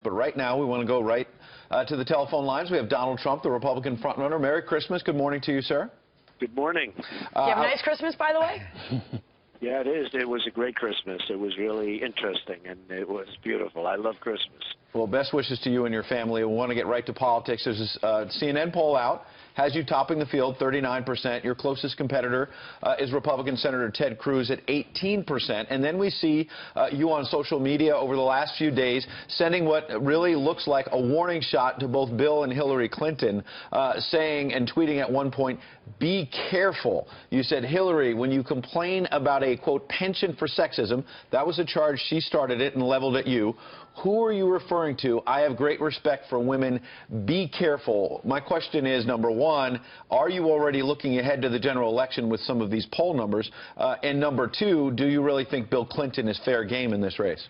But right now, we want to go right to the telephone lines. We have Donald Trump, the Republican frontrunner. Merry Christmas. Good morning to you, sir. Good morning. Do you have a nice Christmas, by the way? Yeah, it is. It was a great Christmas. It was really interesting, and it was beautiful. I love Christmas. Well, best wishes to you and your family. We want to get right to politics. There's a CNN poll out. Has you topping the field, 39%. Your closest competitor is Republican Senator Ted Cruz at 18%. And then we see you on social media over the last few days sending what really looks like a warning shot to both Bill and Hillary Clinton, saying and tweeting at one point, "Be careful." You said, Hillary, when you complain about a, quote, penchant for sexism, that was a charge she started it and leveled at you. Who are you referring to? I have great respect for women. Be careful. My question is, number one, are you already looking ahead to the general election with some of these poll numbers? And number two, do you really think Bill Clinton is fair game in this race?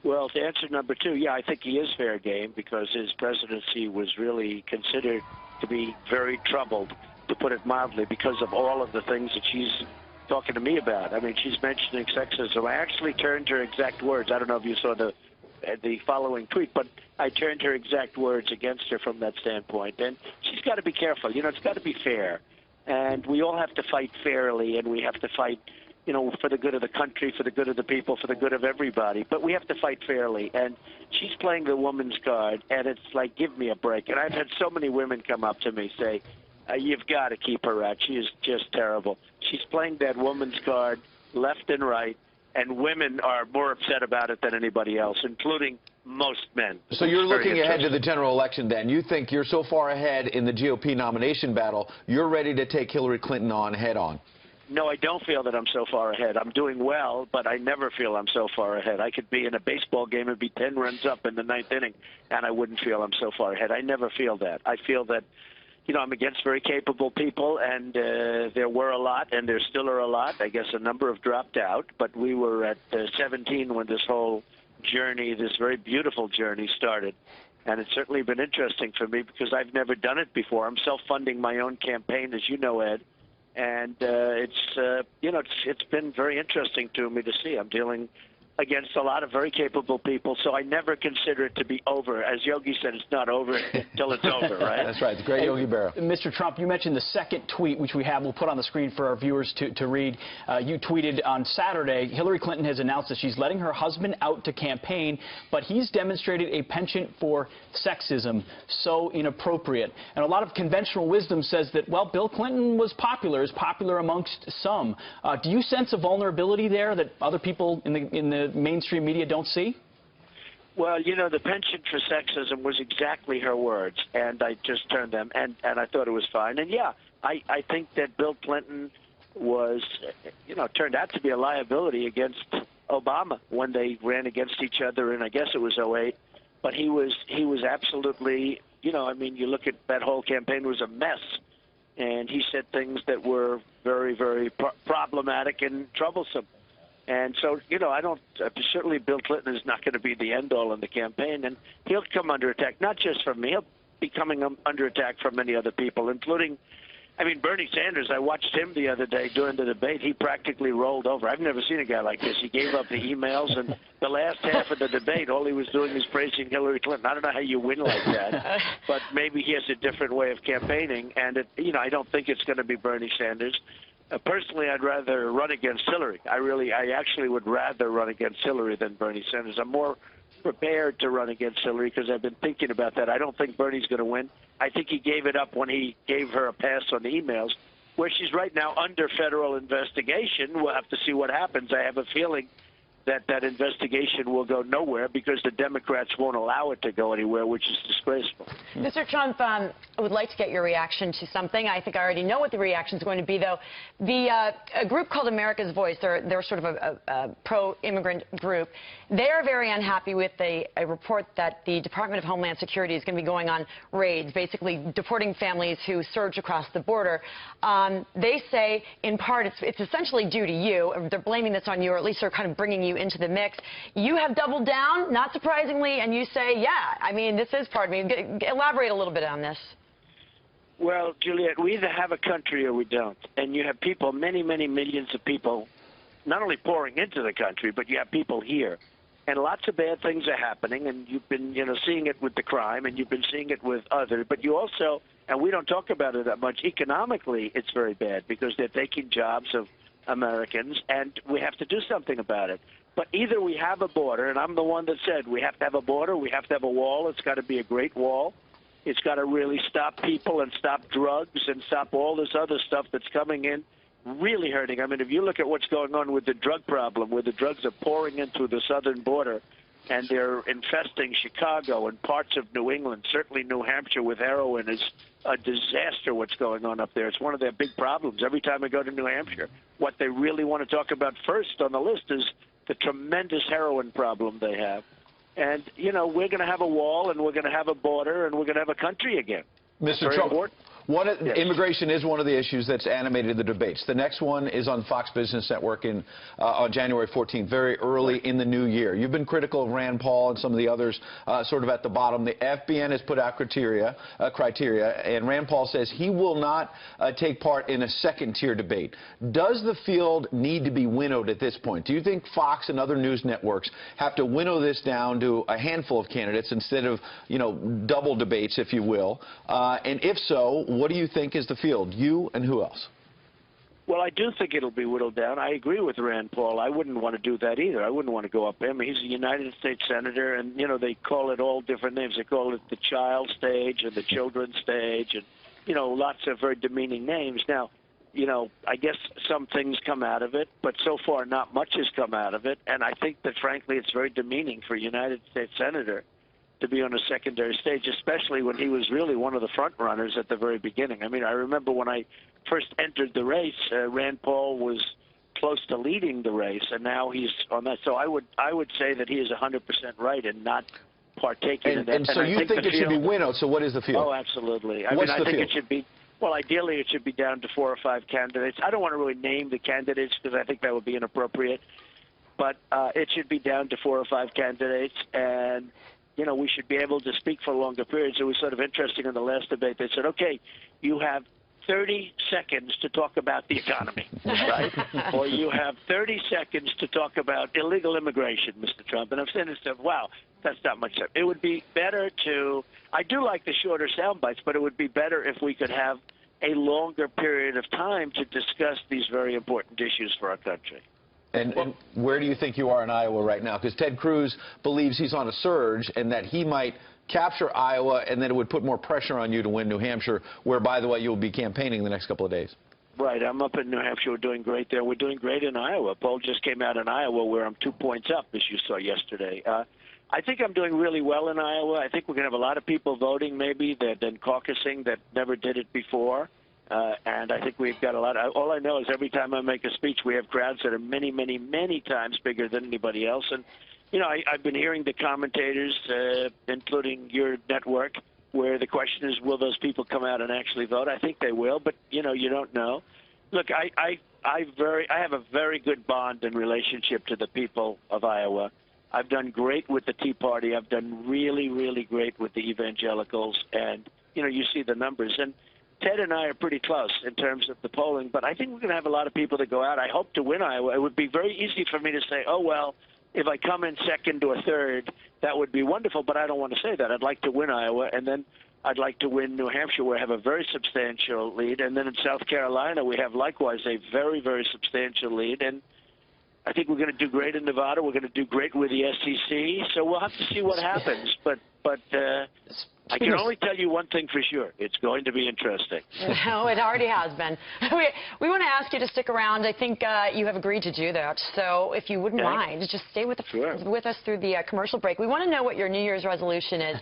Well, to answer number two, yeah, I think he is fair game because his presidency was really considered to be very troubled, to put it mildly, because of all of the things that she's talking to me about. I mean, she's mentioning sexism. I actually turned her exact words. I don't know if you saw the following tweet, but I turned her exact words against her from that standpoint. And she's got to be careful. You know, it's got to be fair. And we all have to fight fairly, and we have to fight, you know, for the good of the country, for the good of the people, for the good of everybody. But we have to fight fairly. And she's playing the woman's card, and it's like, give me a break. And I've had so many women come up to me say, you've got to keep her out. She is just terrible. She's playing that woman's card left and right, and women are more upset about it than anybody else, including most men. So you're looking ahead to the general election then. You think you're so far ahead in the GOP nomination battle, you're ready to take Hillary Clinton on head on? No, I don't feel that I'm so far ahead. I'm doing well, but I never feel I'm so far ahead. I could be in a baseball game and be 10 runs up in the ninth inning, and I wouldn't feel I'm so far ahead. I never feel that. I feel that, you know, I'm against very capable people, and there were a lot, and there still are a lot. I guess a number have dropped out, but we were at 17 when this whole journey, this very beautiful journey started. And it's certainly been interesting for me because I've never done it before. I'm self-funding my own campaign, as you know, Ed. And you know, it's been very interesting to me to see. I'm dealing against a lot of very capable people, so I never consider it to be over. As Yogi said, it's not over until it's over, right? That's right, the great Yogi Berra. Mr. Trump, you mentioned the second tweet, which we'll put on the screen for our viewers to read. You tweeted on Saturday, Hillary Clinton has announced that she's letting her husband out to campaign, but he's demonstrated a penchant for sexism, so inappropriate. And a lot of conventional wisdom says that, well, Bill Clinton was popular, is popular amongst some. Do you sense a vulnerability there that other people in the mainstream media don't see? Well, you know, the penchant for sexism was exactly her words, and I just turned them, and I thought it was fine. And, yeah, I think that Bill Clinton was, you know, turned out to be a liability against Obama when they ran against each other, and I guess it was 2008. But he was absolutely, you know, I mean, you look at that whole campaign was a mess, and he said things that were very, very problematic and troublesome. And so, you know, I don't certainly Bill Clinton is not going to be the end all in the campaign, and he'll come under attack, not just from me. He'll be coming under attack from many other people, including, I mean, Bernie Sanders. I watched him the other day during the debate. He practically rolled over. I've never seen a guy like this. He gave up the emails, and the last half of the debate, all he was doing is praising Hillary Clinton. I don't know how you win like that, but maybe he has a different way of campaigning, and, you know, I don't think it's going to be Bernie Sanders. Personally, I'd rather run against Hillary. I actually would rather run against Hillary than Bernie Sanders. I'm more prepared to run against Hillary because I've been thinking about that. I don't think Bernie's going to win. I think he gave it up when he gave her a pass on the emails, where she's right now under federal investigation. We'll have to see what happens. I have a feeling that investigation will go nowhere because the Democrats won't allow it to go anywhere, which is disgraceful. Mr. Trump, I would like to get your reaction to something. I think I already know what the reaction is going to be, though. A group called America's Voice, they're sort of a pro-immigrant group. They're very unhappy with a report that the Department of Homeland Security is going to be going on raids, basically deporting families who surge across the border. They say, in part, it's essentially due to you. They're blaming this on you, or at least they're kind of bringing you into the mix. You have doubled down, not surprisingly, and you say, yeah, I mean, this is part of me. Elaborate a little bit on this. Well, Juliet, we either have a country or we don't. And you have people, many, many millions of people, not only pouring into the country, but you have people here. and lots of bad things are happening, and you've been, seeing it with the crime, and you've been seeing it with others. But you also, and we don't talk about it that much, economically it's very bad because they're taking jobs of Americans, and we have to do something about it. But either we have a border, and I'm the one that said we have to have a border, we have to have a wall. It's got to be a great wall. It's got to really stop people and stop drugs and stop all this other stuff that's coming in, really hurting. I mean, if you look at what's going on with the drug problem, where the drugs are pouring in through the southern border, and they're infesting Chicago and parts of New England, certainly New Hampshire with heroin is a disaster what's going on up there. It's one of their big problems. Every time I go to New Hampshire, what they really want to talk about first on the list is the tremendous heroin problem they have. And, we're going to have a wall, and we're going to have a border, and we're going to have a country again. Mr. Trump, immigration is one of the issues that's animated the debates. The next one is on Fox Business Network on January 14th, very early in the new year. You've been critical of Rand Paul and some of the others sort of at the bottom. The FBN has put out criteria, and Rand Paul says he will not take part in a second-tier debate. Does the field need to be winnowed at this point? Do you think Fox and other news networks have to winnow this down to a handful of candidates instead of, double debates, if you will? And if so, what do you think is the field? You and who else? Well, I do think it'll be whittled down. I agree with Rand Paul. I wouldn't want to do that either. I wouldn't want to go up there. I mean, he's a United States senator, and, they call it all different names. They call it the child stage and the children's stage and, lots of very demeaning names. Now, I guess some things come out of it, but so far not much has come out of it. And I think that, frankly, it's very demeaning for a United States senator to be on a secondary stage, especially when he was really one of the front runners at the very beginning. I mean, I remember when I first entered the race, Rand Paul was close to leading the race, and now he's on that. So I would say that he is 100% right in not partaking in that. And so you think it should be winnowed, so what is the field? Oh, absolutely. I think it should be, well, ideally it should be down to 4 or 5 candidates. I don't want to really name the candidates because I think that would be inappropriate, but it should be down to 4 or 5 candidates, and we should be able to speak for longer periods. It was sort of interesting in the last debate. They said, okay, you have 30 seconds to talk about the economy, right? Or you have 30 seconds to talk about illegal immigration, Mr. Trump. And I'm saying to myself, wow, that's not much time. It would be better to, I do like the shorter sound bites, but it would be better if we could have a longer period of time to discuss these very important issues for our country. And where do you think you are in Iowa right now? Because Ted Cruz believes he's on a surge and that he might capture Iowa, and then it would put more pressure on you to win New Hampshire, where, by the way, you'll be campaigning the next couple of days. Right. I'm up in New Hampshire. We're doing great there. We're doing great in Iowa. Poll just came out in Iowa where I'm 2 points up, as you saw yesterday. I think I'm doing really well in Iowa. I think we're going to have a lot of people voting maybe that have been caucusing that never did it before. And I think we've got a lot of, all I know is every time I make a speech, we have crowds that are many, many, many times bigger than anybody else. And, I've been hearing the commentators, including your network, where the question is, will those people come out and actually vote? I think they will, but, you don't know. Look, I have a very good bond and relationship to the people of Iowa. I've done great with the Tea Party. I've done really, really great with the evangelicals. And, you see the numbers. And Ted and I are pretty close in terms of the polling, but I think we're going to have a lot of people that go out. I hope to win Iowa. It would be very easy for me to say, oh, well, if I come in second or third, that would be wonderful, but I don't want to say that. I'd like to win Iowa, and then I'd like to win New Hampshire, where I have a very substantial lead, and then in South Carolina, we have likewise a very, very substantial lead, and I think we're going to do great in Nevada. We're going to do great with the SEC, so we'll have to see what happens, but I can only tell you one thing for sure. It's going to be interesting. No, it already has been. We want to ask you to stick around. I think you have agreed to do that. So if you wouldn't mind, just stay with us through the commercial break. We want to know what your New Year's resolution is.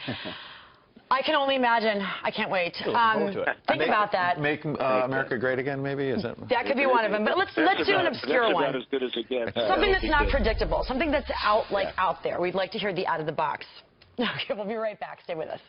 I can only imagine. I can't wait. Think about that. Make America great again, maybe? Is that could be one of them. But let's do an obscure one. That's about as good as it gets. Something that's not predictable. Something that's out there. We'd like to hear the out of the box. Okay, we'll be right back. Stay with us.